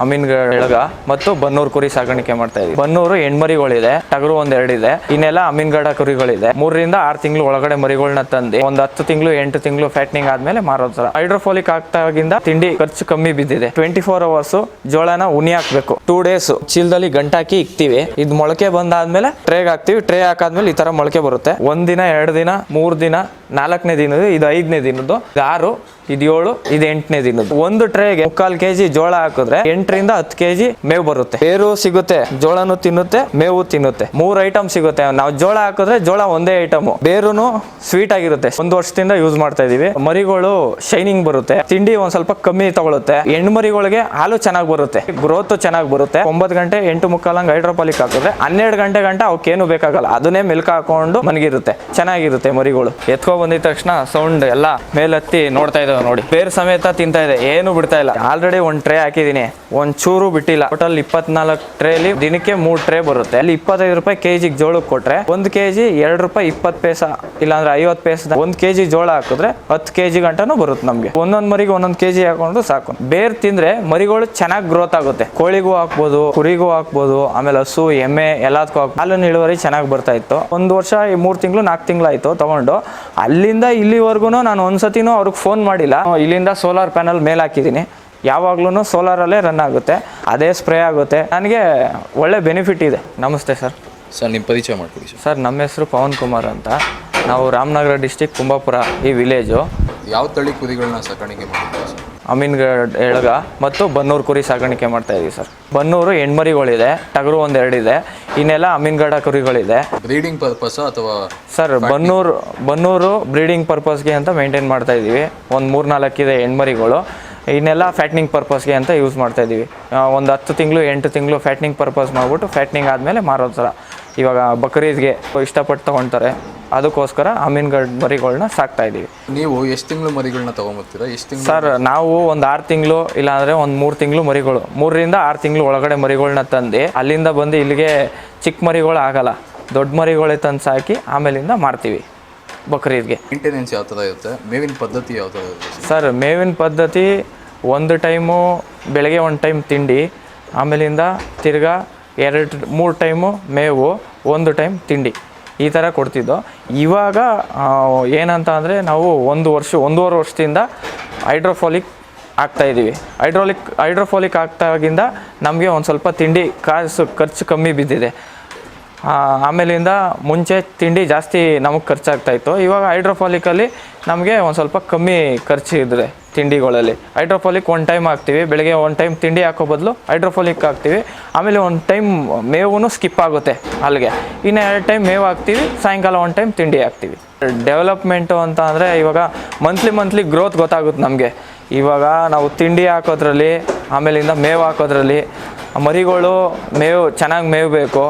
ಅಮೀನ್ಗಢ ಎಳಗ ಮತ್ತು ಬನ್ನೂರು ಕುರಿ ಸಾಗಾಣಿಕೆ ಮಾಡ್ತಾ ಇದೀವಿ. ಬನ್ನೂರು ಹೆಣ್ಮರಿಗಳಿದೆ, ಟಗರು ಒಂದೆರಡು ಇದೆ. ಇನ್ನೆಲ್ಲ ಅಮೀನ್ಗಢ ಕುರಿಗಳಿದೆ. 3 ರಿಂದ 6 ತಿಂಗಳು ಒಳಗಡೆ ಮರಿಗಳನ್ನ ತಂದು ಒಂದು 10 ತಿಂಗಳು 8 ತಿಂಗಳು ಫ್ಯಾಟ್ನಿಂಗ್ ಆದ್ಮೇಲೆ ಮಾರೋ ತರ. ಹೈಡ್ರೋಫೋಲಿಕ್ ಆಗ್ತಾಗಿಂದ ತಿಂಡಿ ಖರ್ಚು ಕಮ್ಮಿ ಬಿದ್ದಿದೆ. 24 hours ಜೋಳನ ಉನಿ ಹಾಕ್ಬೇಕು. 2 days ಚೀಲದಲ್ಲಿ ಗಂಟಾಕಿ ಇಕ್ತಿವಿ. ಇದು ಮೊಳಕೆ ಬಂದಾದ್ಮೇಲೆ ಟ್ರೇಗ್ ಹಾಕ್ತಿವಿ. ಟ್ರೇ ಹಾಕಾದ್ಮೇಲೆ ಈ ತರ ಮೊಳಕೆ ಬರುತ್ತೆ. 1 ದಿನ 2 ದಿನ 3 ದಿನ 4ನೇ ದಿನದ್ದು, ಇದು 5ನೇ ದಿನದ್ದು, 6, ಇದು 7, ಇದು 8ನೇ ದಿನದ್ದು. ಒಂದು ಟ್ರೇಗೆ 3/4 kg ಜೋಳ ಹಾಕಿದ್ರೆ 8 ರಿಂದ 10 kg ಮೇವು ಬರುತ್ತೆ. ಬೇರು ಸಿಗುತ್ತೆ, ಜೋಳನು ತಿನ್ನುತ್ತೆ, ಮೇವು ತಿನ್ನುತ್ತೆ. 3 ಐಟಮ್ ಸಿಗುತ್ತೆ. ನಾವು ಜೋಳ ಹಾಕಿದ್ರೆ ಜೋಳ ಒಂದೇ ಐಟಮ್, ಬೇರುನು ಸ್ವೀಟ್ ಆಗಿರುತ್ತೆ. 1 ವರ್ಷದಿಂದ ಯೂಸ್ ಮಾಡ್ತಾ ಇದೀವಿ. ಮರಿಗಳು ಶೈನಿಂಗ್ ಬರುತ್ತೆ, ತಿಂಡಿ ಒಂದ್ ಸ್ವಲ್ಪ ಕಮ್ಮಿ ತಗೊಳುತ್ತೆ. ಹೆಣ್ಣು ಮರಿಗಳಿಗೆ ಹಾಲು ಚೆನ್ನಾಗಿ ಬರುತ್ತೆ, ಗ್ರೋತ್ ಚೆನ್ನಾಗಿ ಬರುತ್ತೆ. 9 ಗಂಟೆ 8:45 ಹೈಡ್ರೋಪಾಲಿಕ್ ಹಾಕಿದ್ರೆ 12 ಗಂಟೆ ಅವಕ್ಕೇನು ಬೇಕಾಗಲ್ಲ, ಅದನ್ನೇ ಮೆಲ್ಕ್ ಹಾಕೊಂಡು ಮನಗಿರುತ್ತೆ, ಚೆನ್ನಾಗಿರುತ್ತೆ. ಮರಿಗಳು ಎತ್ಕೊ ಬಂದಿದ ತಕ್ಷಣ ಸೌಂಡ್ ಎಲ್ಲ ಮೇಲೆತ್ತಿ ನೋಡ್ತಾ ಇದ್ದಾವೆ ನೋಡಿ. ಬೇರ್ ಸಮೇತ ತಿಂತಾ ಇದೆ, ಏನು ಬಿಡ್ತಾ ಇಲ್ಲ. ಆಲ್ರೆಡಿ 1 ಟ್ರೇ ಹಾಕಿದೀನಿ, ಒಂದ್ ಚೂರು ಬಿಟ್ಟಿಲ್ಲ. ಟೋಟಲ್ 24 ಟ್ರೇಲಿ ದಿನಕ್ಕೆ 3 ಟ್ರೇ ಬರುತ್ತೆ. ಅಲ್ಲಿ 25 ರೂಪಾಯಿ ಕೆಜಿ ಜೋಳಕ್ಕೆ ಕೊಟ್ರೆ 1 kg 2 ರೂಪಾಯಿ 20 ಪೈಸಾ, ಇಲ್ಲಾಂದ್ರೆ 50 ಪೈಸಾ. 1 kg ಜೋಳ ಹಾಕಿದ್ರೆ 10 kg ಗಂಟನೂ ಬರುತ್ತೆ ನಮ್ಗೆ. ಒಂದೊಂದ್ ಮರಿಗೆ 1 kg ಹಾಕೊಂಡು ಸಾಕು. ಬೇರ್ ತಿಂದ್ರೆ ಮರಿಗಳು ಚೆನ್ನಾಗಿ ಗ್ರೋತ್ ಆಗುತ್ತೆ. ಕೋಳಿಗೂ ಹಾಕ್ಬೋದು, ಕುರಿಗೂ ಹಾಕ್ಬೋದು, ಆಮೇಲೆ ಹಸು, ಎಮ್ಮೆ ಎಲ್ಲದಕ್ಕೂ ಹಾಕ್ಬೋದು. ಹಾಲಿನ ಇಳುವರಿ ಚೆನ್ನಾಗಿ ಬರ್ತಾ ಇತ್ತು. 1 ವರ್ಷ 3 ತಿಂಗಳು 4 ತಿಂಗಳು ಆಯ್ತು ತಗೊಂಡು. ಅಲ್ಲಿಂದ ಇಲ್ಲಿವರೆಗೂ ನಾನು ಒಂದ್ಸತಿನೂ ಅವ್ರಿಗೆ ಫೋನ್ ಮಾಡಿಲ್ಲ. ಇಲ್ಲಿಂದ ಸೋಲಾರ್ ಪ್ಯಾನಲ್ ಮೇಲೆ ಹಾಕಿದ್ದೀನಿ, ಯಾವಾಗ್ಲೂ ಸೋಲಾರಲ್ಲೇ ರನ್ ಆಗುತ್ತೆ, ಅದೇ ಸ್ಪ್ರೇ ಆಗುತ್ತೆ. ನನಗೆ ಒಳ್ಳೆ ಬೆನಿಫಿಟ್ ಇದೆ. ನಮಸ್ತೆ ಸರ್. ಸರ್ ನಿಮ್ಮ ಪರಿಚಯ ಮಾಡಿಕೊಡಿ ಸರ್. ಸರ್ ನಮ್ಮ ಹೆಸರು ಪವನ್ ಕುಮಾರ್ ಅಂತ. ನಾವು ರಾಮನಗರ ಡಿಸ್ಟಿಕ್ ಕುಂಬಾಪುರ ಈ ವಿಲೇಜು. ಯಾವ ತಳಿ ಕುರಿಗಳನ್ನ ಸಾಕಾಣಿಕೆ ಮಾಡ್ತೀವಿ ಸರ್? ಅಮೀನ್ಗಢ ಎಳಗ ಮತ್ತು ಬನ್ನೂರು ಕುರಿ ಸಾಗಾಣಿಕೆ ಮಾಡ್ತಾ ಇದೀವಿ ಸರ್. ಬನ್ನೂರು ಹೆಣ್ಮರಿಗಳಿದೆ, ಟಗರು ಒಂದೆರಡು ಇದೆ. ಇನ್ನೆಲ್ಲ ಅಮೀನ್ಗಢ ಕುರಿಗಳಿದೆ. ಬ್ರೀಡಿಂಗ್ ಪರ್ಪಸ್ ಅಥವಾ ಸರ್ ಬನ್ನೂರು ಬ್ರೀಡಿಂಗ್ ಪರ್ಪಸ್ಗೆ ಅಂತ ಮೇಂಟೈನ್ ಮಾಡ್ತಾ ಇದ್ದೀವಿ. ಒಂದು 3-4 ಇದೆ ಹೆಣ್ಮರಿಗಳು. ಇನ್ನೆಲ್ಲ ಫ್ಯಾಟ್ನಿಂಗ್ ಪರ್ಪಸ್ಗೆ ಅಂತ ಯೂಸ್ ಮಾಡ್ತಾ ಇದ್ದೀವಿ. ಒಂದು 10 ತಿಂಗಳು 8 ತಿಂಗಳು ಫ್ಯಾಟ್ನಿಂಗ್ ಪರ್ಪಸ್ ಮಾಡಿಬಿಟ್ಟು ಫ್ಯಾಟ್ನಿಂಗ್ ಆದಮೇಲೆ ಮಾರೋ ಥರ. ಇವಾಗ ಬಕ್ರೀದ್ಗೆ ಇಷ್ಟಪಟ್ಟು ತೊಗೊಳ್ತಾರೆ, ಅದಕ್ಕೋಸ್ಕರ ಅಮೀನ್ಗಢ ಮರಿಗಳನ್ನ ಸಾಕ್ತಾ ಇದ್ದೀವಿ. ನೀವು ಎಷ್ಟು ತಿಂಗಳು ಮರಿಗಳನ್ನ ತೊಗೊಂಬರ್ತೀರಾ? ಎಷ್ಟು ತಿಂಗಳು? ಸರ್ ನಾವು ಒಂದು 6 ತಿಂಗಳು ಇಲ್ಲಾಂದರೆ ಒಂದು 3 ತಿಂಗಳು ಮರಿಗಳು, 3 ರಿಂದ 6 ತಿಂಗಳು ಒಳಗಡೆ ಮರಿಗಳನ್ನ ತಂದು ಅಲ್ಲಿಂದ ಬಂದು ಇಲ್ಲಿಗೆ ಚಿಕ್ಕ ಮರಿಗಳು ಆಗಲ್ಲ, ದೊಡ್ಡ ಮರಿಗಳೇ ತಂದು ಸಾಕಿ ಆಮೇಲಿಂದ ಮಾರ್ತೀವಿ ಬಕ್ರೀದ್ಗೆ. ಮೇಂಟೆನೆನ್ಸ್ ಯಾವ ಥರ ಇರುತ್ತೆ? ಮೇವಿನ ಪದ್ಧತಿ ಯಾವ ಥರ ಇರುತ್ತೆ ಸರ್? ಮೇವಿನ ಪದ್ಧತಿ ಒಂದು ಟೈಮು ಬೆಳಗ್ಗೆ 1 ಟೈಮ್ ತಿಂಡಿ, ಆಮೇಲಿಂದ ತಿರ್ಗಾ 2-3 ಟೈಮು ಮೇವು, 1 ಟೈಮ್ ತಿಂಡಿ, ಈ ಥರ ಕೊಡ್ತಿದ್ದೋ. ಇವಾಗ ಏನಂತ ಅಂದರೆ ನಾವು 1-1.5 ವರ್ಷದಿಂದ ಹೈಡ್ರೋಫೋಲಿಕ್ ಆಗ್ತಾಯಿದ್ದೀವಿ. ಹೈಡ್ರೋಫೋಲಿಕ್ ಆಗ್ತಾಗಿಂದ ನಮಗೆ ಒಂದು ಸ್ವಲ್ಪ ತಿಂಡಿ ಖರ್ಚು ಕಮ್ಮಿ ಬಿದ್ದಿದೆ. ಆಮೇಲಿಂದ ಮುಂಚೆ ತಿಂಡಿ ಜಾಸ್ತಿ ನಮಗೆ ಖರ್ಚಾಗ್ತಾಯಿತ್ತು. ಇವಾಗ ಹೈಡ್ರೋಫಾಲಿಕಲ್ಲಿ ನಮಗೆ ಒಂದು ಸ್ವಲ್ಪ ಕಮ್ಮಿ ಖರ್ಚು ಇದ್ದರೆ ತಿಂಡಿಗಳಲ್ಲಿ. ಹೈಡ್ರೋಫಾಲಿಕ್ 1 ಟೈಮ್ ಹಾಕ್ತೀವಿ, ಬೆಳಗ್ಗೆ 1 ಟೈಮ್ ತಿಂಡಿ ಹಾಕೋ ಬದಲು ಹೈಡ್ರೋಫಾಲಿಕ್ ಹಾಕ್ತೀವಿ. ಆಮೇಲೆ 1 ಟೈಮ್ ಮೇವು ಸ್ಕಿಪ್ ಆಗುತ್ತೆ ಅಲ್ಲಿಗೆ. ಇನ್ನು 2 ಟೈಮ್ ಮೇವು ಹಾಕ್ತೀವಿ, ಸಾಯಂಕಾಲ 1 ಟೈಮ್ ತಿಂಡಿ ಹಾಕ್ತೀವಿ. ಡೆವಲಪ್ಮೆಂಟು ಅಂತ ಅಂದರೆ ಇವಾಗ ಮಂತ್ಲಿ ಗ್ರೋತ್ ಗೊತ್ತಾಗುತ್ತೆ ನಮಗೆ. ಇವಾಗ ನಾವು ತಿಂಡಿ ಹಾಕೋದ್ರಲ್ಲಿ, ಆಮೇಲಿಂದ ಮೇವು ಹಾಕೋದ್ರಲ್ಲಿ, ಮರಿಗಳು ಚೆನ್ನಾಗಿ ಮೇವು ಬೇಕು.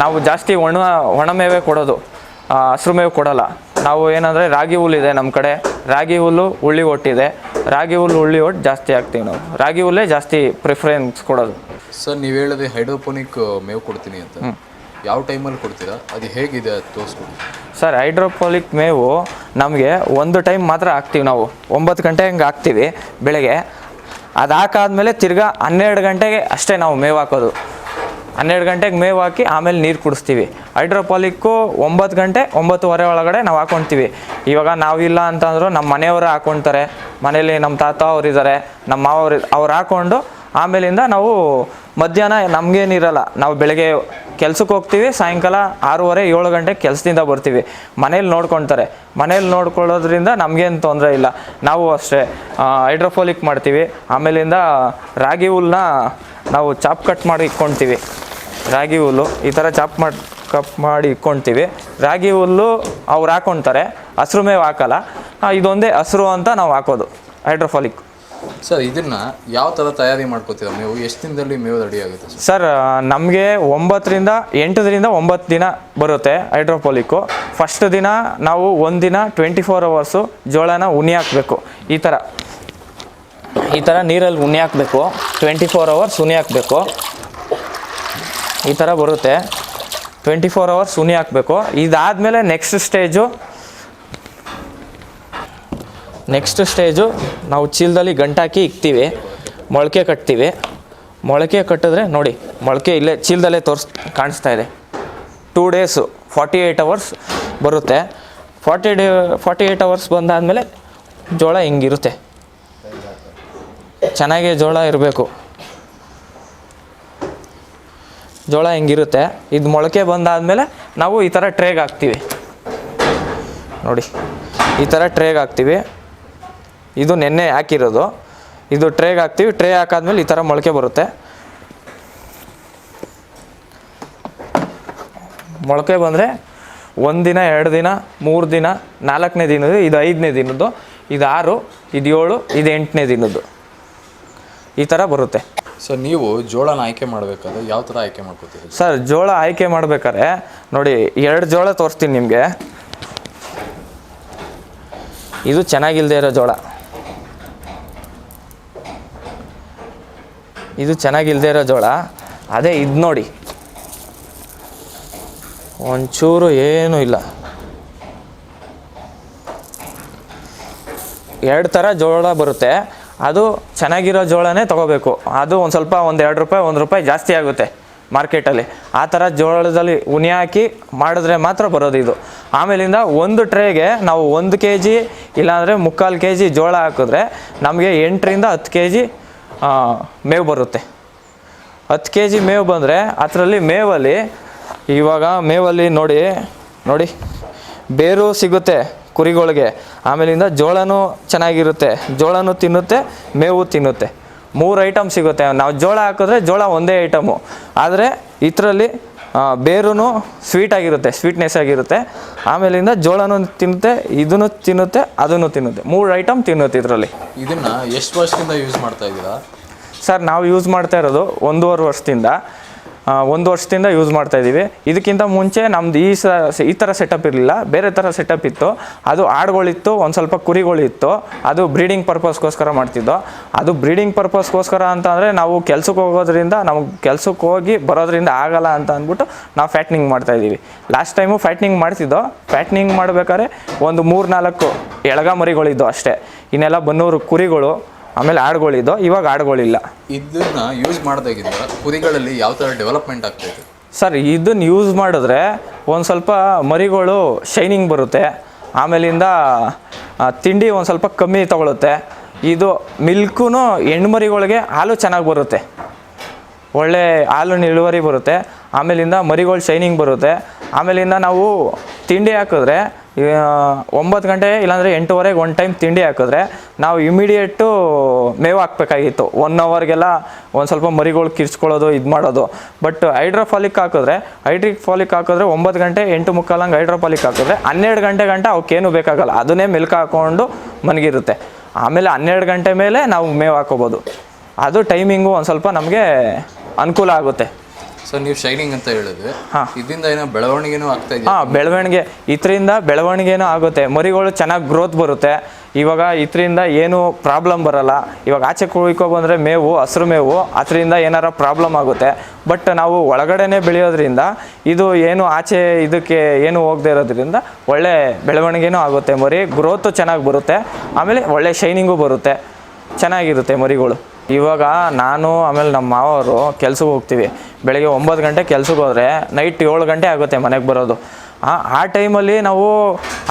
ನಾವು ಜಾಸ್ತಿ ಒಣ ಮೇವೇ ಕೊಡೋದು, ಹಸಿರು ಮೇವು ಕೊಡೋಲ್ಲ. ನಾವು ಏನಂದರೆ ರಾಗಿ ಹುಲ್ಲಿದೆ ನಮ್ಮ ಕಡೆ, ರಾಗಿ ಹುಲ್ಲು ಹುಳ್ಳಿ ಒಟ್ಟಿದೆ, ರಾಗಿ ಹುಲ್ಲು ಹುಳ್ಳಿ ಒಟ್ಟು ಜಾಸ್ತಿ ಹಾಕ್ತೀವಿ ನಾವು. ರಾಗಿ ಹುಲ್ಲೇ ಜಾಸ್ತಿ ಪ್ರಿಫರೆನ್ಸ್ ಕೊಡೋದು. ಸರ್ ನೀವು ಹೇಳಿದ್ರೆ ಹೈಡ್ರೋಪೋನಿಕ್ ಮೇವು ಕೊಡ್ತೀನಿ ಅಂತ, ಯಾವ ಟೈಮಲ್ಲಿ ಕೊಡ್ತೀರಾ? ಅದು ಹೇಗಿದೆ ತೋರಿಸ್ಕೊಡಿ ಸರ್. ಹೈಡ್ರೋಪೋನಿಕ್ ಮೇವು ನಮಗೆ 1 ಟೈಮ್ ಮಾತ್ರ ಹಾಕ್ತೀವಿ ನಾವು. 9 ಗಂಟೆ ಹಂಗೆ ಹಾಕ್ತೀವಿ ಬೆಳಗ್ಗೆ. ಅದು ಹಾಕಾದ್ಮೇಲೆ ತಿರ್ಗಾ 12 ಗಂಟೆಗೆ ಅಷ್ಟೇ ನಾವು ಮೇವು ಹಾಕೋದು. 12 ಗಂಟೆಗೆ ಮೇವು ಹಾಕಿ ಆಮೇಲೆ ನೀರು ಕುಡಿಸ್ತೀವಿ. ಹೈಡ್ರೋಪಾಲಿಕ್ಕು 9 ಗಂಟೆ 9:30 ಒಳಗಡೆ ನಾವು ಹಾಕ್ಕೊಳ್ತೀವಿ. ಇವಾಗ ನಾವಿಲ್ಲ ಅಂತಂದ್ರು ನಮ್ಮ ಮನೆಯವರು ಹಾಕ್ಕೊಳ್ತಾರೆ, ಮನೇಲಿ ನಮ್ಮ ತಾತ ಅವ್ರು ಇದ್ದಾರೆ, ನಮ್ಮ ಅವ್ರು ಹಾಕ್ಕೊಂಡು ಆಮೇಲಿಂದ ನಾವು ಮಧ್ಯಾಹ್ನ ನಮಗೇನಿರಲ್ಲ, ನಾವು ಬೆಳಗ್ಗೆ ಕೆಲ್ಸಕ್ಕೆ ಹೋಗ್ತೀವಿ, ಸಾಯಂಕಾಲ 6:30-7 ಗಂಟೆಗೆ ಕೆಲಸದಿಂದ ಬರ್ತೀವಿ. ಮನೇಲಿ ನೋಡ್ಕೊಳ್ತಾರೆ. ಮನೇಲಿ ನೋಡ್ಕೊಳ್ಳೋದ್ರಿಂದ ನಮಗೇನು ತೊಂದರೆ ಇಲ್ಲ. ನಾವು ಅಷ್ಟೇ ಹೈಡ್ರೋಫೋಲಿಕ್ ಮಾಡ್ತೀವಿ. ಆಮೇಲಿಂದ ರಾಗಿ ಹುಲ್ಲನ್ನ ನಾವು ಚಾಪ್ ಕಟ್ ಮಾಡಿ ಇಟ್ಕೊಳ್ತೀವಿ. ರಾಗಿ ಹುಲ್ಲು ಈ ಥರ ಕಪ್ ಮಾಡಿ ಇಟ್ಕೊಳ್ತೀವಿ. ರಾಗಿ ಹುಲ್ಲು ಅವ್ರು ಹಾಕ್ಕೊಳ್ತಾರೆ, ಹಸಿರು ಮೇವು ಹಾಕಲ್ಲ. ಇದೊಂದೇ ಹಸಿರು ಅಂತ ನಾವು ಹಾಕೋದು ಹೈಡ್ರೋಫಾಲಿಕ್. ಸರ್ ಇದನ್ನು ಯಾವ ಥರ ತಯಾರಿ ಮಾಡ್ಕೋತೀರಾ? ಮೇವು ಎಷ್ಟು ದಿನದಲ್ಲಿ ಮೇವು ರೆಡಿ ಆಗುತ್ತೆ ಸರ್? ನಮಗೆ 8 ರಿಂದ 9 ದಿನ ಬರುತ್ತೆ ಹೈಡ್ರೋಫಾಲಿಕ್ಕು. ಫಸ್ಟ್ ದಿನ ನಾವು 1 ದಿನ 24 hours ಜೋಳನ ಉನಿ ಹಾಕಬೇಕು. ಈ ಥರ ನೀರಲ್ಲಿ ಉನಿ ಹಾಕಬೇಕು. 24 hours ಉನಿ ಹಾಕಬೇಕು. ಈ ಥರ ಬರುತ್ತೆ. 24 hours ಉನಿ ಹಾಕಬೇಕು. ಇದಾದಮೇಲೆ ನೆಕ್ಸ್ಟ್ ಸ್ಟೇಜು ನಾವು ಚೀಲದಲ್ಲಿ ಗಂಟಾಕಿ ಇಕ್ತೀವಿ, ಮೊಳಕೆ ಕಟ್ತೀವಿ. ಮೊಳಕೆ ಕಟ್ಟಿದ್ರೆ ನೋಡಿ, ಮೊಳಕೆ ಇಲ್ಲೇ ಚೀಲದಲ್ಲೇ ಕಾಣಿಸ್ತಾ ಇದೆ. 2 ಡೇಸು 48 ಅವರ್ಸ್ ಬರುತ್ತೆ. 48 ಅವರ್ಸ್ ಬಂದಾದಮೇಲೆ ಜೋಳ ಹಿಂಗಿರುತ್ತೆ. ಚೆನ್ನಾಗಿ ಜೋಳ ಇರಬೇಕು. ಜೋಳ ಹಿಂಗಿರುತ್ತೆ. ಇದು ಮೊಳಕೆ ಬಂದಾದಮೇಲೆ ನಾವು ಈ ಥರ ಟ್ರೇಗೆ ಹಾಕ್ತೀವಿ ನೋಡಿ, ಈ ಥರ ಟ್ರೇಗೆ ಹಾಕ್ತೀವಿ. ಇದು ನೆನ್ನೆ ಹಾಕಿರೋದು. ಇದು ಟ್ರೇಗೆ ಹಾಕ್ತೀವಿ. ಟ್ರೇ ಹಾಕಾದ್ಮೇಲೆ ಈ ಥರ ಮೊಳಕೆ ಬರುತ್ತೆ. ಮೊಳಕೆ ಬಂದರೆ 1 ದಿನ, 2 ದಿನ, 3 ದಿನ, 4ನೇ ದಿನದ್ದು, ಇದು 5ನೇ ದಿನದ್ದು, ಇದು 6, ಇದು 7, ಇದು 8ನೇ ದಿನದ್ದು, ಈ ಥರ ಬರುತ್ತೆ. ಸೊ ನೀವು ಜೋಳನ ಆಯ್ಕೆ ಮಾಡಬೇಕಾದ್ರೆ ಯಾವ ಥರ ಆಯ್ಕೆ ಮಾಡ್ಕೋತೀರಿ ಸರ್? ಜೋಳ ಆಯ್ಕೆ ಮಾಡ್ಬೇಕಾದ್ರೆ ನೋಡಿ, 2 ಜೋಳ ತೋರಿಸ್ತೀನಿ ನಿಮಗೆ. ಇದು ಚೆನ್ನಾಗಿಲ್ಲದೆ ಇರೋ ಜೋಳ, ಇದು ಚೆನ್ನಾಗಿಲ್ಲದೆ ಇರೋ ಜೋಳ. ಅದೇ ಇದು ನೋಡಿ, ಒಂಚೂರು ಏನೂ ಇಲ್ಲ. 2 ಥರ ಜೋಳ ಬರುತ್ತೆ. ಅದು ಚೆನ್ನಾಗಿರೋ ಜೋಳನೇ ತೊಗೋಬೇಕು. ಅದು ಒಂದು ಸ್ವಲ್ಪ 1-2 ರೂಪಾಯಿ, 1 ರೂಪಾಯಿ ಜಾಸ್ತಿ ಆಗುತ್ತೆ ಮಾರ್ಕೆಟಲ್ಲಿ. ಆ ಥರ ಜೋಳದಲ್ಲಿ ಉನಿ ಹಾಕಿ ಮಾಡಿದ್ರೆ ಮಾತ್ರ ಬರೋದು ಇದು. ಆಮೇಲಿಂದ ಒಂದು ಟ್ರೇಗೆ ನಾವು 1 kg ಇಲ್ಲಾಂದರೆ 3/4 kg ಜೋಳ ಹಾಕಿದ್ರೆ ನಮಗೆ 8ರಿಂದ 10 kg ಮೇವು ಬರುತ್ತೆ. 10 kg ಮೇವು ಬಂದರೆ ಅದರಲ್ಲಿ ಮೇವಲ್ಲಿ ನೋಡಿ ಬೇರು ಸಿಗುತ್ತೆ ಕುರಿಗಳಿಗೆ. ಆಮೇಲಿಂದ ಜೋಳನೂ ಚೆನ್ನಾಗಿರುತ್ತೆ, ಜೋಳನೂ ತಿನ್ನುತ್ತೆ, ಮೇವು ತಿನ್ನುತ್ತೆ. 3 ಐಟಮ್ ಸಿಗುತ್ತೆ. ನಾವು ಜೋಳ ಹಾಕಿದ್ರೆ ಜೋಳ ಒಂದೇ ಐಟಮು, ಆದರೆ ಇದರಲ್ಲಿ ಬೇರೂ ಸ್ವೀಟ್ನೆಸ್ ಆಗಿರುತ್ತೆ. ಆಮೇಲಿಂದ ಜೋಳನೂ ತಿನ್ನುತ್ತೆ, ಇದನ್ನು ತಿನ್ನುತ್ತೆ, ಅದನ್ನು ತಿನ್ನುತ್ತೆ. 3 ಐಟಮ್ ತಿನ್ನುತ್ತೆ ಇದರಲ್ಲಿ. ಇದನ್ನು ಎಷ್ಟು ವರ್ಷದಿಂದ ಯೂಸ್ ಮಾಡ್ತಾ ಇದ್ದೀರಾ ಸರ್? ನಾವು ಯೂಸ್ ಮಾಡ್ತಾ ಇರೋದು 1.5 ವರ್ಷದಿಂದ. 1 ವರ್ಷದಿಂದ ಯೂಸ್ ಮಾಡ್ತಾಯಿದ್ದೀವಿ. ಇದಕ್ಕಿಂತ ಮುಂಚೆ ನಮ್ಮದು ಈ ಥರ ಸೆಟಪ್ ಇರಲಿಲ್ಲ, ಬೇರೆ ಥರ ಸೆಟಪ್ ಇತ್ತು. ಅದು ಆಡುಗಳಿತ್ತು, ಒಂದು ಸ್ವಲ್ಪ ಕುರಿಗಳಿತ್ತು. ಅದು ಬ್ರೀಡಿಂಗ್ ಪರ್ಪಸ್ಗೋಸ್ಕರ ಮಾಡ್ತಿದ್ದೋ. ಅದು ಬ್ರೀಡಿಂಗ್ ಪರ್ಪಸ್ಗೋಸ್ಕರ ಅಂತ ಅಂದರೆ ನಾವು ಕೆಲ್ಸಕ್ಕೆ ಹೋಗೋದ್ರಿಂದ, ನಮಗೆ ಕೆಲ್ಸಕ್ಕೆ ಹೋಗಿ ಬರೋದ್ರಿಂದ ಆಗಲ್ಲ ಅಂತ ಅಂದ್ಬಿಟ್ಟು ನಾವು ಫ್ಯಾಟ್ನಿಂಗ್ ಮಾಡ್ತಾಯಿದ್ದೀವಿ. ಲಾಸ್ಟ್ ಟೈಮು ಫ್ಯಾಟ್ನಿಂಗ್ ಮಾಡ್ತಿದ್ದೋ. ಫ್ಯಾಟ್ನಿಂಗ್ ಮಾಡಬೇಕಾದ್ರೆ ಒಂದು 3-4 ಎಳಗ ಮರಿಗಳಿದ್ದು ಅಷ್ಟೇ. ಇನ್ನೆಲ್ಲ ಬನ್ನೂರು ಕುರಿಗಳು, ಆಮೇಲೆ ಆಡುಗಳಿದ್ದು. ಇವಾಗ ಆಡುಗಳಿಲ್ಲ. ಇದನ್ನು ಯೂಸ್ ಮಾಡಿದಾಗಿಂದ ಕುರಿಗಳಲ್ಲಿ ಯಾವ ಥರ ಡೆವಲಪ್ಮೆಂಟ್ ಆಗ್ತಾಯಿದೆ ಸರ್? ಇದನ್ನು ಯೂಸ್ ಮಾಡಿದ್ರೆ ಒಂದು ಸ್ವಲ್ಪ ಮರಿಗಳು ಶೈನಿಂಗ್ ಬರುತ್ತೆ. ಆಮೇಲಿಂದ ತಿಂಡಿ ಒಂದು ಸ್ವಲ್ಪ ಕಮ್ಮಿ ತಗೊಳುತ್ತೆ. ಇದು ಮಿಲ್ಕೂ ಹೆಣ್ಮರಿಗಳಿಗೆ ಹಾಲು ಚೆನ್ನಾಗಿ ಬರುತ್ತೆ, ಒಳ್ಳೆ ಹಾಲಿನ ಇಳುವರಿ ಬರುತ್ತೆ. ಆಮೇಲಿಂದ ಮರಿಗಳು ಶೈನಿಂಗ್ ಬರುತ್ತೆ. ಆಮೇಲಿಂದ ನಾವು ತಿಂಡಿ ಹಾಕಿದ್ರೆ 9 ಗಂಟೆ ಇಲ್ಲಾಂದರೆ 8:15 ಒಂದು ಟೈಮ್ ತಿಂಡಿ ಹಾಕಿದ್ರೆ ನಾವು ಇಮಿಡಿಯೇಟು ಮೇವು ಹಾಕಬೇಕಾಗಿತ್ತು. 1 ಅವರ್ಗೆಲ್ಲ ಒಂದು ಸ್ವಲ್ಪ ಮರಿಗಳು ಕಿರ್ಚ್ಕೊಳ್ಳೋದು ಇದು ಮಾಡೋದು. ಬಟ್ ಹೈಡ್ರೋಫಾಲಿಕ್ ಹಾಕಿದ್ರೆ 9 ಗಂಟೆ 8:45 ಹಂಗೆ ಹೈಡ್ರೋಫಾಲಿಕ್ ಹಾಕಿದ್ರೆ 12 ಗಂಟೆ ಅವಕ್ಕೇನು ಬೇಕಾಗಲ್ಲ, ಅದನ್ನೇ ಮೆಲ್ಕು ಹಾಕ್ಕೊಂಡು ಮನಗಿರುತ್ತೆ. ಆಮೇಲೆ 12 ಗಂಟೆ ಮೇಲೆ ನಾವು ಮೇವು ಹಾಕೋಬೋದು. ಅದು ಟೈಮಿಂಗು ಒಂದು ಸ್ವಲ್ಪ ನಮಗೆ ಅನುಕೂಲ ಆಗುತ್ತೆ. ಸೊ ನೀವು ಶೈನಿಂಗ್ ಅಂತ ಹೇಳಿದ್ರೆ ಇದರಿಂದ ಏನೋ ಬೆಳವಣಿಗೆನೂ ಆಗ್ತಾ ಇದೆ? ಬೆಳವಣಿಗೆ, ಇದರಿಂದ ಬೆಳವಣಿಗೆನೂ ಆಗುತ್ತೆ. ಮರಿಗಳು ಚೆನ್ನಾಗಿ ಗ್ರೋತ್ ಬರುತ್ತೆ. ಇವಾಗ ಇದರಿಂದ ಏನು ಪ್ರಾಬ್ಲಮ್ ಬರಲ್ಲ. ಇವಾಗ ಆಚೆ ಕುಯ್ಕೊ ಬಂದರೆ ಮೇವು, ಹಸಿರು ಮೇವು, ಅದರಿಂದ ಏನಾರ ಪ್ರಾಬ್ಲಮ್ ಆಗುತ್ತೆ. ಬಟ್ ನಾವು ಒಳಗಡೆನೇ ಬೆಳೆಯೋದ್ರಿಂದ ಇದು ಏನು ಆಚೆ ಇದಕ್ಕೆ ಏನು ಹೋಗದೆ ಇರೋದ್ರಿಂದ ಒಳ್ಳೆ ಬೆಳವಣಿಗೆನೂ ಆಗುತ್ತೆ. ಮರಿ ಗ್ರೋತು ಚೆನ್ನಾಗಿ ಬರುತ್ತೆ. ಆಮೇಲೆ ಒಳ್ಳೆ ಶೈನಿಂಗು ಬರುತ್ತೆ, ಚೆನ್ನಾಗಿರುತ್ತೆ ಮರಿಗಳು. ಇವಾಗ ನಾನು ಆಮೇಲೆ ನಮ್ಮ ಮಾವರು ಕೆಲ್ಸಕ್ಕೆ ಹೋಗ್ತೀವಿ. ಬೆಳಗ್ಗೆ 9 ಗಂಟೆ ಕೆಲ್ಸಕ್ಕೆ ಹೋದರೆ ನೈಟ್ 7 ಗಂಟೆ ಆಗುತ್ತೆ ಮನೆಗೆ ಬರೋದು. ಆ ಟೈಮಲ್ಲಿ ನಾವು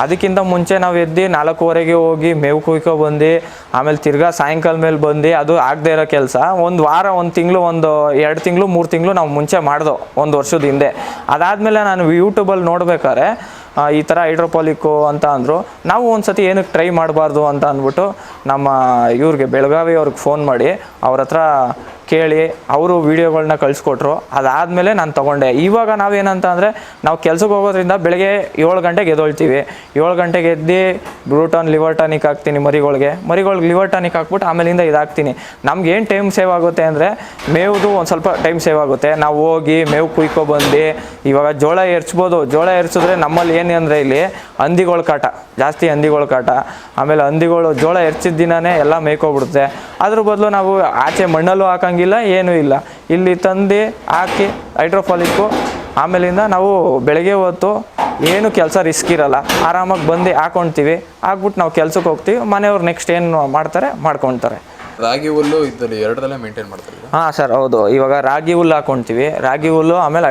ಅದಕ್ಕಿಂತ ಮುಂಚೆ ನಾವು ಎದ್ದು 4:15 ಹೋಗಿ ಮೇವು ಕುಯ್ಕೊ ಬಂದು ಆಮೇಲೆ ತಿರ್ಗಾ ಸಾಯಂಕಾಲ ಮೇಲೆ ಬಂದು ಅದು ಆಗದೆ ಇರೋ ಕೆಲಸ 1 ವಾರ, 1 ತಿಂಗಳು, 2 ತಿಂಗಳು, 3 ತಿಂಗಳು ನಾವು ಮುಂಚೆ ಮಾಡ್ದೋ 1 ವರ್ಷದ ಹಿಂದೆ. ಅದಾದಮೇಲೆ ನಾನು ಯೂಟ್ಯೂಬಲ್ಲಿ ನೋಡ್ಬೇಕಾದ್ರೆ ಈ ಥರ ಹೈಡ್ರೋಪಾಲಿಕ್ಕು ಅಂತ ಅಂದರು. ನಾವು ಒಂದು ಸತಿ ಏನಕ್ಕೆ ಟ್ರೈ ಮಾಡಬಾರ್ದು ಅಂತ ಅಂದ್ಬಿಟ್ಟು ನಮ್ಮ ಇವ್ರಿಗೆ ಬೆಳಗಾವಿ ಅವ್ರಿಗೆ ಫೋನ್ ಮಾಡಿ ಅವ್ರ ಹತ್ರ ಕೇಳಿ ಅವರು ವೀಡಿಯೋಗಳನ್ನ ಕಳಿಸ್ಕೊಟ್ರು. ಅದಾದಮೇಲೆ ನಾನು ತೊಗೊಂಡೆ. ಇವಾಗ ನಾವೇನಂತ ಅಂದರೆ ನಾವು ಕೆಲ್ಸಕ್ಕೆ ಹೋಗೋದ್ರಿಂದ ಬೆಳಗ್ಗೆ 7 ಗಂಟೆಗೆ ಎದ್ದೊಳ್ತೀವಿ. 7 ಗಂಟೆಗೆ ಎದ್ದು ಬ್ರೂಟಾನ್, ಲಿವರ್ ಟಾನಿಕ್ ಹಾಕ್ತೀನಿ ಮರಿಗಳಿಗೆ ಲಿವರ್ ಟಾನಿಕ್ ಹಾಕ್ಬಿಟ್ಟು ಆಮೇಲಿಂದ ಇದಾಗ್ತೀನಿ. ನಮ್ಗೆ ಏನು ಟೈಮ್ ಸೇವ್ ಆಗುತ್ತೆ ಅಂದರೆ ಮೇವ್ದು ಒಂದು ಸ್ವಲ್ಪ ಟೈಮ್ ಸೇವ್ ಆಗುತ್ತೆ. ನಾವು ಹೋಗಿ ಮೇವು ಕುಯ್ಕೊ ಬಂದು ಇವಾಗ ಜೋಳ ಎರ್ಚ್ಬೋದು. ಜೋಳ ಎರ್ಚಿದ್ರೆ ನಮ್ಮಲ್ಲಿ ಏನು ಅಂದರೆ ಇಲ್ಲಿ ಹಂದಿಗಳ ಕಾಟ ಜಾಸ್ತಿ, ಹಂದಿಗಳ ಕಾಟ. ಆಮೇಲೆ ಹಂದಿಗಳು ಜೋಳ ಎರ್ಚಿದ ದಿನವೇ ಎಲ್ಲ ಮೇಯ್ಕೊಬಿಡುತ್ತೆ. ಅದ್ರ ಬದಲು ನಾವು ಆಚೆ ಮಣ್ಣಲ್ಲೂ ಹಾಕಂಗಿಲ್ಲ, ಏನೂ ಇಲ್ಲ. ಇಲ್ಲಿ ತಂದು ಹಾಕಿ ಹೈಡ್ರೋಫಾಲಿಕ್ಕು ಆಮೇಲಿಂದ ನಾವು ಬೆಳಗ್ಗೆ ಹೊತ್ತು ಏನು ಕೆಲಸ ರಿಸ್ಕ್ ಇರಲ್ಲ, ಆರಾಮಾಗಿ ಬಂದು ಹಾಕ್ಕೊಳ್ತೀವಿ. ಹಾಕ್ಬಿಟ್ಟು ನಾವು ಕೆಲ್ಸಕ್ಕೆ ಹೋಗ್ತೀವಿ. ಮನೆಯವ್ರು ನೆಕ್ಸ್ಟ್ ಏನು ಮಾಡ್ತಾರೆ ಮಾಡ್ಕೊಳ್ತಾರೆ. ರಾಗಿ ಹುಲ್ಲು ಇದರಲ್ಲಿ ಎರಡರಲ್ಲೇ ಮೇಂಟೈನ್ ಮಾಡ್ತಾರೆ. ಹಾಂ ಸರ್, ಹೌದು. ಇವಾಗ ರಾಗಿ ಹುಲ್ಲು ಹಾಕ್ಕೊಳ್ತೀವಿ, ರಾಗಿ ಹುಲ್ಲು ಆಮೇಲೆ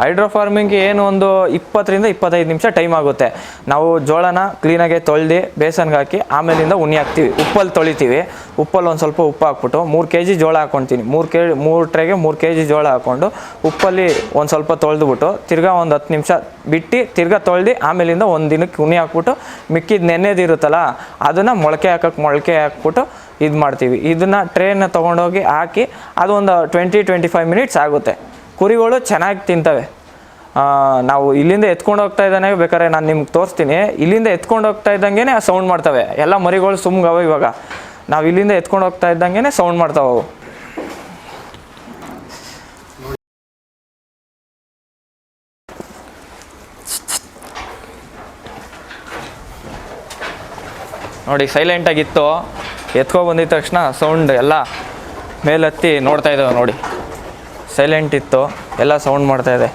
ಹೈಡ್ರೋ ಫಾರ್ಮಿಂಗ್ ಏನು ಒಂದು 20-25 ನಿಮಿಷ ಟೈಮ್ ಆಗುತ್ತೆ. ನಾವು ಜೋಳನ ಕ್ಲೀನಾಗೆ ತೊಳೆದು ಬೇಸನ್ಗೆ ಹಾಕಿ ಆಮೇಲಿಂದ ಉಣ್ಣಿ ಹಾಕ್ತೀವಿ, ಉಪ್ಪಲ್ಲಿ ತೊಳಿತೀವಿ. ಉಪ್ಪಲ್ಲಿ ಒಂದು ಸ್ವಲ್ಪ ಉಪ್ಪು ಹಾಕ್ಬಿಟ್ಟು 3 kg ಜೋಳ ಹಾಕ್ಕೊಳ್ತೀನಿ. 3 ಟ್ರೇಗೆ 3 kg ಜೋಳ ಹಾಕ್ಕೊಂಡು ಉಪ್ಪಲ್ಲಿ ಒಂದು ಸ್ವಲ್ಪ ತೊಳೆದ್ಬಿಟ್ಟು ತಿರ್ಗಾ ಒಂದು 10 ನಿಮಿಷ ಬಿಟ್ಟು ತಿರ್ಗಾ ತೊಳೆದು ಆಮೇಲಿಂದ ಒಂದು ದಿನಕ್ಕೆ ಉಣ್ಣಿ ಹಾಕ್ಬಿಟ್ಟು ಮಿಕ್ಕಿದ ನೆನ್ನೆದಿರುತ್ತಲ್ಲ ಅದನ್ನು ಮೊಳಕೆ ಹಾಕ್ಬಿಟ್ಟು ಇದು ಮಾಡ್ತೀವಿ. ಇದನ್ನು ಟ್ರೇನ ತೊಗೊಂಡೋಗಿ ಹಾಕಿ ಅದು ಒಂದು 20-25 ಮಿನಿಟ್ಸ್ ಆಗುತ್ತೆ. ಕುರಿಗಳು ಚೆನ್ನಾಗಿ ತಿಂತವೆ. ನಾವು ಇಲ್ಲಿಂದ ಎತ್ಕೊಂಡು ಹೋಗ್ತಾ ಇದ್ದಾನೆ, ಬೇಕಾದ್ರೆ ನಾನು ನಿಮ್ಗೆ ತೋರಿಸ್ತೀನಿ. ಇಲ್ಲಿಂದ ಎತ್ಕೊಂಡು ಹೋಗ್ತಾ ಇದ್ದಂಗೆ ಸೌಂಡ್ ಮಾಡ್ತವೆ. ಎಲ್ಲ ಮರಿಗಳು ಸುಮ್ಗವೆ. ಇವಾಗ ನಾವು ಇಲ್ಲಿಂದ ಎತ್ಕೊಂಡು ಹೋಗ್ತಾ ಇದ್ದಂಗೆ ಸೌಂಡ್ ಮಾಡ್ತಾವೆ ಅವು. ನೋಡಿ, ಸೈಲೆಂಟಾಗಿತ್ತು. ಬಂದಿದ ತಕ್ಷಣ ಸೌಂಡ್ ಎಲ್ಲ ಮೇಲೆತ್ತಿ ನೋಡ್ತಾ ಇದ್ದಾವೆ. ನೋಡಿ, ಸೈಲೆಂಟ್ ಇತ್ತು, ಎಲ್ಲ ಸೌಂಡ್ ಮಾಡ್ತಾಯಿದೆ.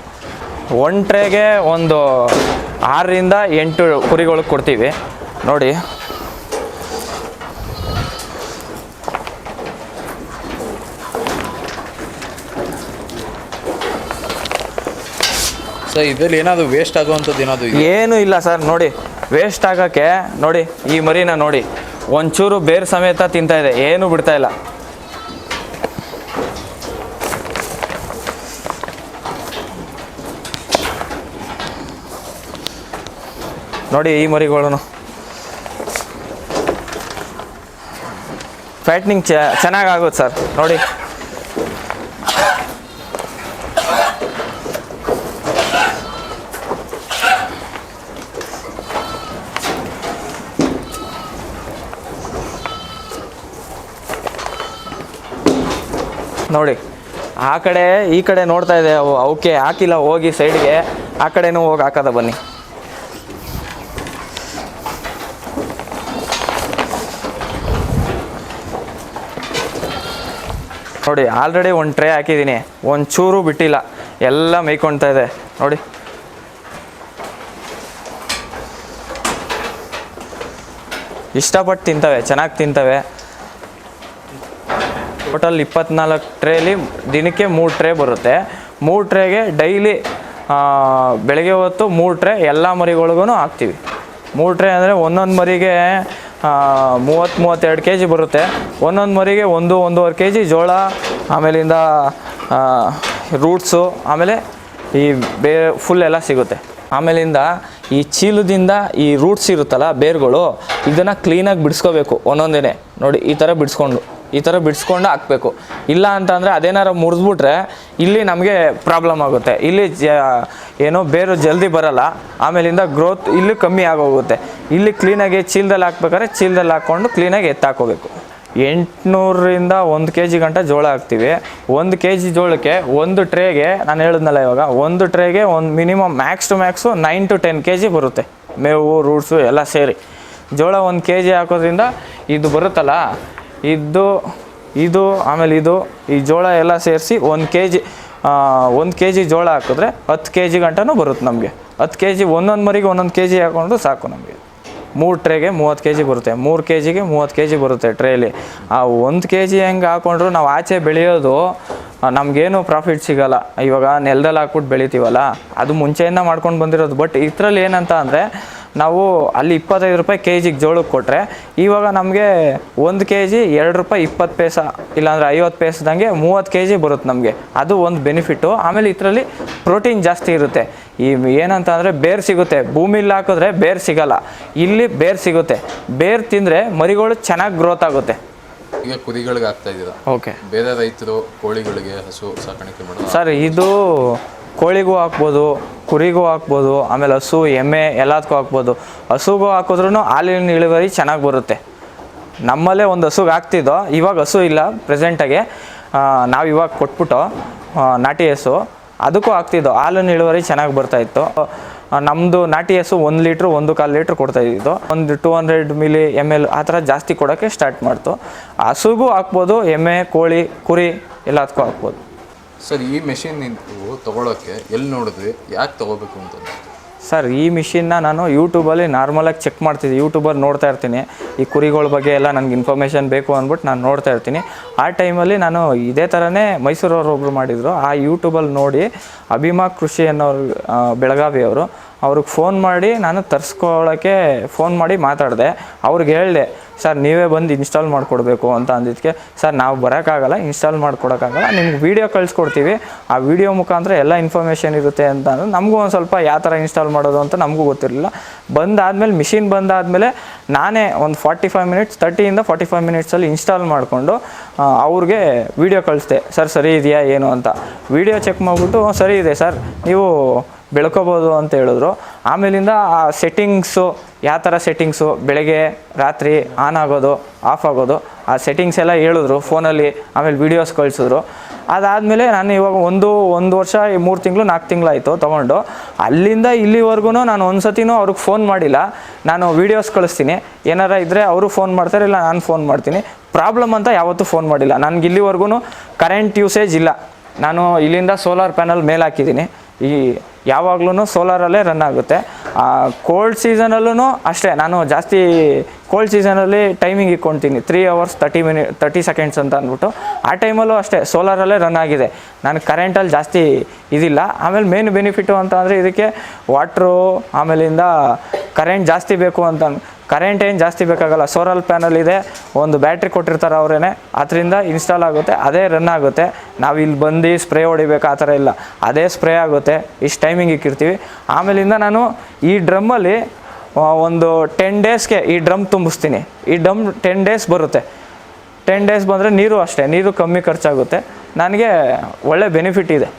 ಒಂದು ಟ್ರೇಗೆ ಒಂದು 6-8 ಕುರಿಗಳಿಗೆ ಕೊಡ್ತೀವಿ. ನೋಡಿ, ಸರ್ ಇದರಲ್ಲಿ ಏನಾದರೂ ವೇಸ್ಟ್ ಆಗುವಂಥದ್ದು ಏನಾದರೂ ಏನೂ ಇಲ್ಲ ಸರ್. ನೋಡಿ, ವೇಸ್ಟ್ ಆಗೋಕ್ಕೆ ನೋಡಿ ಈ ಮರಿನ ನೋಡಿ, ಒಂಚೂರು ಬೇರು ಸಮೇತ ತಿಂತಾ ಇದೆ, ಏನೂ ಬಿಡ್ತಾ ಇಲ್ಲ. ನೋಡಿ, ಈ ಮರಿಗಳು ಫ್ಯಾಟ್ನಿಂಗ್ ಚೆನ್ನಾಗಾಗುತ್ತೆ ಸರ್. ನೋಡಿ, ನೋಡಿ ಆ ಕಡೆ ಈ ಕಡೆ ನೋಡ್ತಾ ಇದೆ ಅವು. ಅವಕ್ಕೆ ಹಾಕಿಲ್ಲ, ಹೋಗಿ ಸೈಡ್ಗೆ ಆ ಕಡೆನೂ ಹೋಗಿ ಹಾಕೋದ ಬನ್ನಿ. ನೋಡಿ, ಆಲ್ರೆಡಿ ಒಂದು ಟ್ರೇ ಹಾಕಿದ್ದೀನಿ, ಒಂಚೂರು ಬಿಟ್ಟಿಲ್ಲ, ಎಲ್ಲ ಮೇಯ್ಕೊಳ್ತಾ ಇದೆ. ನೋಡಿ, ಇಷ್ಟಪಟ್ಟು ತಿಂತವೆ, ಚೆನ್ನಾಗಿ ತಿಂತವೆ. ಟೋಟಲ್ 24 ಟ್ರೇಲಿ ದಿನಕ್ಕೆ 3 ಟ್ರೇ ಬರುತ್ತೆ. 3 ಟ್ರೇಗೆ ಡೈಲಿ ಬೆಳಗ್ಗೆ ಹೊತ್ತು 3 ಟ್ರೇ ಎಲ್ಲ ಮರಿಗಳಿಗೂ ಹಾಕ್ತೀವಿ. 3 ಟ್ರೇ ಅಂದರೆ ಒಂದೊಂದು ಮರಿಗೆ 30-32 kg ಬರುತ್ತೆ. ಒಂದೊಂದು ಮರಿಗೆ 1-1.5 kg ಜೋಳ, ಆಮೇಲಿಂದ ರೂಟ್ಸು, ಆಮೇಲೆ ಈ ಫುಲ್ ಎಲ್ಲ ಸಿಗುತ್ತೆ. ಆಮೇಲಿಂದ ಈ ಚೀಲದಿಂದ ಈ ರೂಟ್ಸ್ ಇರುತ್ತಲ್ಲ, ಬೇರುಗಳು, ಇದನ್ನು ಕ್ಲೀನಾಗಿ ಬಿಡಿಸ್ಕೋಬೇಕು ಒಂದೊಂದೇ. ನೋಡಿ, ಈ ಥರ ಬಿಡಿಸ್ಕೊಂಡು ಹಾಕಬೇಕು. ಇಲ್ಲ ಅಂತಂದರೆ ಅದೇನಾರು ಮುರಿದ್ಬಿಟ್ರೆ ಇಲ್ಲಿ ನಮಗೆ ಪ್ರಾಬ್ಲಮ್ ಆಗುತ್ತೆ. ಇಲ್ಲಿ ಏನೋ ಬೇರು ಜಲ್ದಿ ಬರಲ್ಲ, ಆಮೇಲಿಂದ ಗ್ರೋತ್ ಇಲ್ಲಿ ಕಮ್ಮಿ ಆಗೋಗುತ್ತೆ. ಇಲ್ಲಿ ಕ್ಲೀನಾಗಿ ಚೀಲದಲ್ಲಿ ಹಾಕ್ಬೇಕಾದ್ರೆ ಚೀಲದಲ್ಲಿ ಹಾಕ್ಕೊಂಡು ಕ್ಲೀನಾಗಿ ಎತ್ತಾಕೋಬೇಕು. 800ರಿಂದ 1 kg ಗಂಟ ಜೋಳ ಹಾಕ್ತೀವಿ. 1 kg ಜೋಳಕ್ಕೆ ಒಂದು ಟ್ರೇಗೆ, ನಾನು ಹೇಳಿದ್ನಲ್ಲ ಇವಾಗ, ಒಂದು ಟ್ರೇಗೆ ಒಂದು minimum max to max 9-10 kg ಬರುತ್ತೆ. ಮೇವು, ರೂಟ್ಸು ಎಲ್ಲ ಸೇರಿ ಜೋಳ 1 kg ಹಾಕೋದ್ರಿಂದ ಇದು ಬರುತ್ತಲ್ಲ, ಇದು ಆಮೇಲೆ ಈ ಜೋಳ ಎಲ್ಲ ಸೇರಿಸಿ 1 kg ಜೋಳ ಹಾಕಿದ್ರೆ 10 kg ಗಂಟನೂ ಬರುತ್ತೆ ನಮಗೆ. 10 kg ಒಂದೊಂದು ಮರಿಗೆ 1 kg ಹಾಕೊಂಡು ಸಾಕು ನಮಗೆ. 3 ಟ್ರೇಗೆ 30 kg ಬರುತ್ತೆ. 3 kgಗೆ 30 kg ಬರುತ್ತೆ ಟ್ರೇಲಿ. ಆ 1 kg ಹೆಂಗೆ ಹಾಕೊಂಡ್ರು ನಾವು ಆಚೆ ಬೆಳೆಯೋದು ನಮಗೇನು ಪ್ರಾಫಿಟ್ ಸಿಗೋಲ್ಲ. ಇವಾಗ ನೆಲದಲ್ಲಿ ಹಾಕ್ಬಿಟ್ಟು ಬೆಳಿತೀವಲ್ಲ, ಅದು ಮುಂಚೆಯಿಂದ ಮಾಡ್ಕೊಂಡು ಬಂದಿರೋದು. ಬಟ್ ಇದರಲ್ಲಿ ಏನಂತ ಅಂದರೆ, ನಾವು ಅಲ್ಲಿ 25 ರೂಪಾಯಿ kgಗೆ ಜೋಳಕ್ಕೆ ಕೊಟ್ಟರೆ, ಇವಾಗ ನಮಗೆ 1 kg 2 ರೂಪಾಯಿ 20 ಪೈಸೆ, ಇಲ್ಲಾಂದರೆ 50 ಪೈಸದಂಗೆ 30 kg ಬರುತ್ತೆ ನಮಗೆ. ಅದು ಒಂದು ಬೆನಿಫಿಟ್ಟು. ಆಮೇಲೆ ಇದರಲ್ಲಿ ಪ್ರೋಟೀನ್ ಜಾಸ್ತಿ ಇರುತ್ತೆ. ಏನಂತ ಅಂದರೆ ಬೇರು ಸಿಗುತ್ತೆ. ಭೂಮಿಲಿ ಹಾಕಿದ್ರೆ ಬೇರು ಸಿಗೋಲ್ಲ, ಇಲ್ಲಿ ಬೇರು ಸಿಗುತ್ತೆ. ಬೇರು ತಿಂದರೆ ಮರಿಗಳು ಚೆನ್ನಾಗಿ ಗ್ರೋತ್ ಆಗುತ್ತೆ. ಈಗ ಕುರಿಗಳಿಗೆ ಆಗ್ತಾ ಇದ್ದೀರಾ? ಓಕೆ. ಬೇರೆ ರೈತರು ಕೋಳಿಗಳಿಗೆ, ಹಸು ಸಾಕಾಣಿಕೆ ಮಾಡೋದು ಸರ್, ಇದು ಕೋಳಿಗೂ ಹಾಕ್ಬೋದು, ಕುರಿಗೂ ಹಾಕ್ಬೋದು, ಆಮೇಲೆ ಹಸು, ಎಮ್ಮೆ ಎಲ್ಲದಕ್ಕೂ ಹಾಕ್ಬೋದು. ಹಸುಗೂ ಹಾಕಿದ್ರೂ ಹಾಲಿನ ಇಳುವರಿ ಚೆನ್ನಾಗಿ ಬರುತ್ತೆ. ನಮ್ಮಲ್ಲೇ ಒಂದು ಹಸುಗೆ ಹಾಕ್ತಿದ್ದೋ, ಇವಾಗ ಹಸು ಇಲ್ಲ ಪ್ರೆಸೆಂಟಾಗಿ. ನಾವು ಇವಾಗ ಕೊಟ್ಬಿಟ್ಟು ನಾಟಿ ಹಸು, ಅದಕ್ಕೂ ಹಾಕ್ತಿದ್ದೋ, ಹಾಲಿನ ಇಳುವರಿ ಚೆನ್ನಾಗಿ ಬರ್ತಾಯಿತ್ತು. ನಮ್ಮದು ನಾಟಿ ಹಸು 1 ಲೀಟ್ರ್ 1.25 ಲೀಟ್ರ್ ಕೊಡ್ತಾಯಿದ್ದು. ಒಂದು 200 ml ಆ ಥರ ಜಾಸ್ತಿ ಕೊಡೋಕ್ಕೆ ಸ್ಟಾರ್ಟ್ ಮಾಡ್ತು. ಹಸುಗೂ ಹಾಕ್ಬೋದು, ಎಮ್ಮೆ, ಕೋಳಿ, ಕುರಿ ಎಲ್ಲದಕ್ಕೂ ಹಾಕ್ಬೋದು. ಸರ್, ಈ ಮೆಷಿನ್ ನೀವು ತೊಗೊಳಕ್ಕೆ ಎಲ್ಲಿ ನೋಡಿದ್ವಿ, ಯಾಕೆ ತೊಗೋಬೇಕು ಅಂತ? ಸರ್ ಈ ಮಿಷಿನ್ನ ನಾನು ಯೂಟ್ಯೂಬಲ್ಲಿ ನಾರ್ಮಲಾಗಿ ಚೆಕ್ ಮಾಡ್ತಿದ್ದೆ, ಯೂಟ್ಯೂಬಲ್ಲಿ ನೋಡ್ತಾ ಇರ್ತೀನಿ. ಈ ಕುರಿಗಳ ಬಗ್ಗೆ ಎಲ್ಲ ನನಗೆ ಇನ್ಫಾರ್ಮೇಷನ್ ಬೇಕು ಅಂದ್ಬಿಟ್ಟು ನಾನು ನೋಡ್ತಾ ಇರ್ತೀನಿ. ಆ ಟೈಮಲ್ಲಿ ನಾನು ಇದೇ ಥರನೇ ಮೈಸೂರವ್ರು ಒಬ್ಬರು ಮಾಡಿದರು. ಆ ಯೂಟ್ಯೂಬಲ್ಲಿ ನೋಡಿ ಅಭಿಮಾ ಕೃಷಿ ಅನ್ನೋರು ಬೆಳಗಾವಿಯವರು, ಅವ್ರಿಗೆ ಫೋನ್ ಮಾಡಿ ನಾನು ತರಿಸ್ಕೊಳ್ಳೋಕ್ಕೆ ಫೋನ್ ಮಾಡಿ ಮಾತಾಡಿದೆ. ಅವ್ರಿಗೆ ಹೇಳಿದೆ, ಸರ್ ನೀವೇ ಬಂದು ಇನ್ಸ್ಟಾಲ್ ಮಾಡಿಕೊಡ್ಬೇಕು ಅಂತ ಅಂದಿದ್ದಕ್ಕೆ, ಸರ್ ನಾವು ಬರೋಕ್ಕಾಗಲ್ಲ, ಇನ್ಸ್ಟಾಲ್ ಮಾಡ್ಕೊಡೋಕ್ಕಾಗಲ್ಲ, ನಿಮ್ಗೆ ವೀಡಿಯೋ ಕಳಿಸ್ಕೊಡ್ತೀವಿ, ಆ ವಿಡಿಯೋ ಮುಖಾಂತರ ಎಲ್ಲ ಇನ್ಫಾರ್ಮೇಷನ್ ಇರುತ್ತೆ ಅಂತ ಅಂದು ನಮಗೂ ಒಂದು ಸ್ವಲ್ಪ ಯಾವ ಥರ ಇನ್ಸ್ಟಾಲ್ ಮಾಡೋದು ಅಂತ ನಮಗೂ ಗೊತ್ತಿರಲಿಲ್ಲ. ಬಂದಾದಮೇಲೆ ಮಿಷಿನ್ ಬಂದಾದಮೇಲೆ ನಾನೇ ಒಂದು 30 ಇಂದ 45 ಮಿನಿಟ್ಸಲ್ಲಿ ಇನ್ಸ್ಟಾಲ್ ಮಾಡಿಕೊಂಡು ಅವ್ರಿಗೆ ವೀಡಿಯೋ ಕಳಿಸ್ದೆ. ಸರ್ ಸರಿ ಇದೆಯಾ ಏನು ಅಂತ ವೀಡಿಯೋ ಚೆಕ್ ಮಾಡಿಬಿಟ್ಟು ಸರಿ ಇದೆ ಸರ್, ನೀವು ಬೆಳ್ಕೊಬೋದು ಅಂತ ಹೇಳಿದ್ರು. ಆಮೇಲಿಂದ ಆ ಸೆಟ್ಟಿಂಗ್ಸು ಯಾವ ಥರ ಸೆಟ್ಟಿಂಗ್ಸು, ಬೆಳಗ್ಗೆ ರಾತ್ರಿ ಆನ್ ಆಗೋದು ಆಫ್ ಆಗೋದು ಆ ಸೆಟ್ಟಿಂಗ್ಸ್ ಎಲ್ಲ ಹೇಳಿದ್ರು ಫೋನಲ್ಲಿ. ಆಮೇಲೆ ವೀಡಿಯೋಸ್ ಕಳಿಸಿದ್ರು. ಅದಾದಮೇಲೆ ನಾನು ಇವಾಗ ಒಂದು ವರ್ಷ 3 ತಿಂಗಳು 4 ತಿಂಗಳಾಯಿತು ತೊಗೊಂಡು. ಅಲ್ಲಿಂದ ಇಲ್ಲಿವರೆಗೂ ನಾನು ಒಂದು ಸತಿನೂ ಅವ್ರಿಗೆ ಫೋನ್ ಮಾಡಿಲ್ಲ. ನಾನು ವೀಡಿಯೋಸ್ ಕಳಿಸ್ತೀನಿ, ಏನಾರ ಇದ್ದರೆ ಅವರು ಫೋನ್ ಮಾಡ್ತಾರೆ, ಇಲ್ಲ ನಾನು ಫೋನ್ ಮಾಡ್ತೀನಿ. ಪ್ರಾಬ್ಲಮ್ ಅಂತ ಯಾವತ್ತೂ ಫೋನ್ ಮಾಡಿಲ್ಲ. ನನಗೆ ಇಲ್ಲಿವರೆಗೂ ಕರೆಂಟ್ ಯೂಸೇಜ್ ಇಲ್ಲ. ನಾನು ಇಲ್ಲಿಂದ ಸೋಲಾರ್ ಪ್ಯಾನಲ್ ಮೇಲೆ ಹಾಕಿದ್ದೀನಿ. ಈ ಯಾವಾಗ್ಲೂ ಸೋಲಾರಲ್ಲೇ ರನ್ ಆಗುತ್ತೆ. ಕೋಲ್ಡ್ ಸೀಸನಲ್ಲೂ ಅಷ್ಟೇ, ನಾನು ಜಾಸ್ತಿ ಕೋಲ್ಡ್ ಸೀಸನಲ್ಲಿ ಟೈಮಿಂಗ್ ಇಟ್ಕೊಳ್ತೀನಿ 3 hours 30 seconds ಅಂತ ಅಂದ್ಬಿಟ್ಟು. ಆ ಟೈಮಲ್ಲೂ ಅಷ್ಟೇ ಸೋಲಾರಲ್ಲೇ ರನ್ ಆಗಿದೆ. ನಾನು ಕರೆಂಟಲ್ಲಿ ಜಾಸ್ತಿ ಇದಿಲ್ಲ. ಆಮೇಲೆ ಮೇನ್ ಬೆನಿಫಿಟು ಅಂತ ಅಂದರೆ ಇದಕ್ಕೆ ವಾಟ್ರು ಆಮೇಲಿಂದ ಕರೆಂಟ್ ಜಾಸ್ತಿ ಬೇಕು ಅಂತ. ಕರೆಂಟ್ ಏನು ಜಾಸ್ತಿ ಬೇಕಾಗಲ್ಲ, ಸೋಲಾರ್ ಪ್ಯಾನಲ್ ಇದೆ, ಒಂದು ಬ್ಯಾಟ್ರಿ ಕೊಟ್ಟಿರ್ತಾರೆ ಅವರೇನೆ, ಅದರಿಂದ ಇನ್ಸ್ಟಾಲ್ ಆಗುತ್ತೆ, ಅದೇ ರನ್ ಆಗುತ್ತೆ. ನಾವು ಇಲ್ಲಿ ಬಂದು ಸ್ಪ್ರೇ ಹೊಡಿಬೇಕು ಆ ಥರ ಇಲ್ಲ, ಅದೇ ಸ್ಪ್ರೇ ಆಗುತ್ತೆ. ಇಷ್ಟು ಟೈಮಿಂಗ್ ಇಕ್ಕಿರ್ತೀವಿ. ಆಮೇಲಿಂದ ನಾನು ಈ ಡ್ರಮ್ಮಲ್ಲಿ ಒಂದು 10 daysಗೆ ಈ ಡ್ರಮ್ ತುಂಬಿಸ್ತೀನಿ. ಈ ಡ್ರಮ್ 10 days ಬರುತ್ತೆ. 10 days ಬಂದರೆ ನೀರು ಅಷ್ಟೇ, ನೀರು ಕಮ್ಮಿ ಖರ್ಚಾಗುತ್ತೆ. ನನಗೆ ಒಳ್ಳೆ ಬೆನಿಫಿಟ್ ಇದೆ.